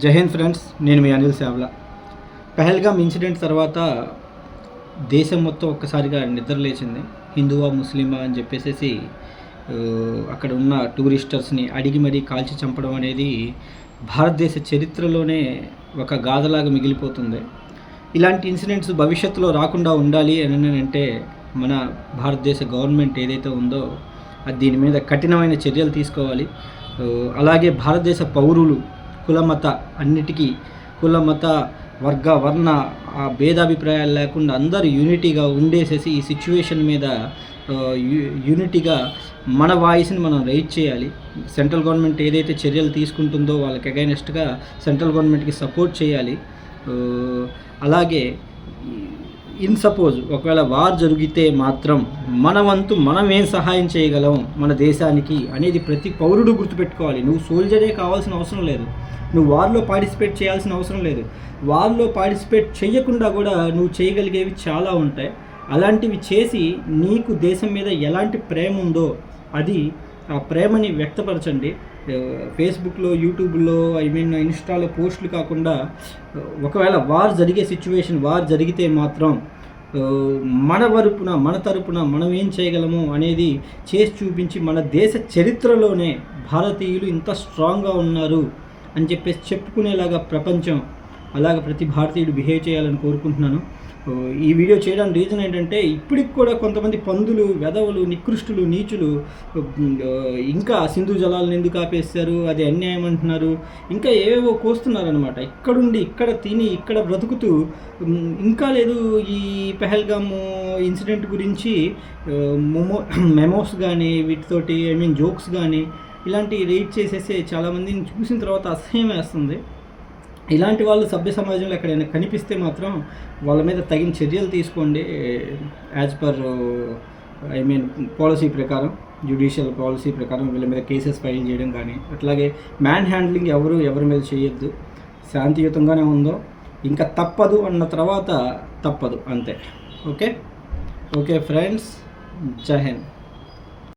జై హింద్ ఫ్రెండ్స్, నేను మీ అనిల్ సేవల. పహల్గామ్ ఇన్సిడెంట్ తర్వాత దేశం మొత్తం ఒక్కసారిగా నిద్రలేచింది. హిందువా ముస్లిమా అని చెప్పేసి అక్కడ ఉన్న టూరిస్టర్స్ని అడిగి మరీ కాల్చి చంపడం అనేది భారతదేశ చరిత్రలోనే ఒక గాథలాగా మిగిలిపోతుంది. ఇలాంటి ఇన్సిడెంట్స్ భవిష్యత్తులో రాకుండా ఉండాలి అని అంటే మన భారతదేశ గవర్నమెంట్ ఏదైతే ఉందో అది దీని మీద కఠినమైన చర్యలు తీసుకోవాలి. అలాగే భారతదేశ పౌరులు కులమత అన్నిటికీ కులమత వర్గ వర్ణ భేదాభిప్రాయాలు లేకుండా అందరూ యూనిటీగా ఉండేసేసి ఈ సిచ్యువేషన్ మీద యూనిటీగా మన వాయిస్ని మనం రైజ్ చేయాలి. సెంట్రల్ గవర్నమెంట్ ఏదైతే చర్యలు తీసుకుంటుందో వాళ్ళకి అగైనెస్ట్గా సెంట్రల్ గవర్నమెంట్కి సపోర్ట్ చేయాలి. అలాగే ఇన్ సపోజ్ ఒకవేళ వార్ జరిగితే మాత్రం మన వంతు మనం ఏం సహాయం చేయగలం మన దేశానికి అనేది ప్రతి పౌరుడు గుర్తుపెట్టుకోవాలి. నువ్వు సోల్జరే కావాల్సిన అవసరం లేదు, నువ్వు వార్లో పార్టిసిపేట్ చేయాల్సిన అవసరం లేదు. వార్లో పార్టిసిపేట్ చేయకుండా కూడా నువ్వు చేయగలిగేవి చాలా ఉంటాయి. అలాంటివి చేసి నీకు దేశం మీద ఎలాంటి ప్రేమ ఉందో అది ఆ ప్రేమని వ్యక్తపరచండి. ఫేస్బుక్లో, యూట్యూబ్లో, ఇన్స్టాలో పోస్టులు కాకుండా ఒకవేళ వార్ జరిగే సిచ్యువేషన్ వార్ జరిగితే మాత్రం మన తరపున మనం ఏం చేయగలము అనేది చేసి చూపించి మన దేశ చరిత్రలోనే భారతీయులు ఇంత స్ట్రాంగ్గా ఉన్నారు అని చెప్పేసి చెప్పుకునేలాగా ప్రపంచం అలాగ ప్రతి భారతీయుడు బిహేవ్ చేయాలని కోరుకుంటున్నాను. ఈ వీడియో చేయడానికి రీజన్ ఏంటంటే ఇప్పటికి కూడా కొంతమంది పందులు, వెధవలు, నికృష్టులు, నీచులు ఇంకా సింధు జలాలను ఎందుకు ఆపేస్తారు, అది అన్యాయం అంటున్నారు, ఇంకా ఏవేవో కోస్తున్నారనమాట. ఇక్కడుండి ఇక్కడ తిని ఇక్కడ బ్రతుకుతూ ఇంకా లేదు ఈ పహల్గామ్ ఇన్సిడెంట్ గురించి మెమోస్ కానీ వీటితోటి జోక్స్ కానీ ఇలాంటి రీడ్ చేసేసి చాలామందిని చూసిన తర్వాత అసహ్యం వేస్తుంది. ఇలాంటి వాళ్ళు సభ్య సమాజంలో ఎక్కడైనా కనిపిస్తే మాత్రం వాళ్ళ మీద తగిన చర్యలు తీసుకోండి. యాజ్ పర్ పాలసీ ప్రకారం, జ్యుడిషియల్ పాలసీ ప్రకారం వీళ్ళ మీద కేసెస్ ఫైల్ చేయడం కానీ, అట్లాగే మ్యాన్ హ్యాండ్లింగ్ ఎవరి మీద చేయొద్దు. శాంతియుతంగానే ఉందో ఇంకా తప్పదు అన్న తర్వాత తప్పదు అంతే. ఓకే ఫ్రెండ్స్, జై హింద్.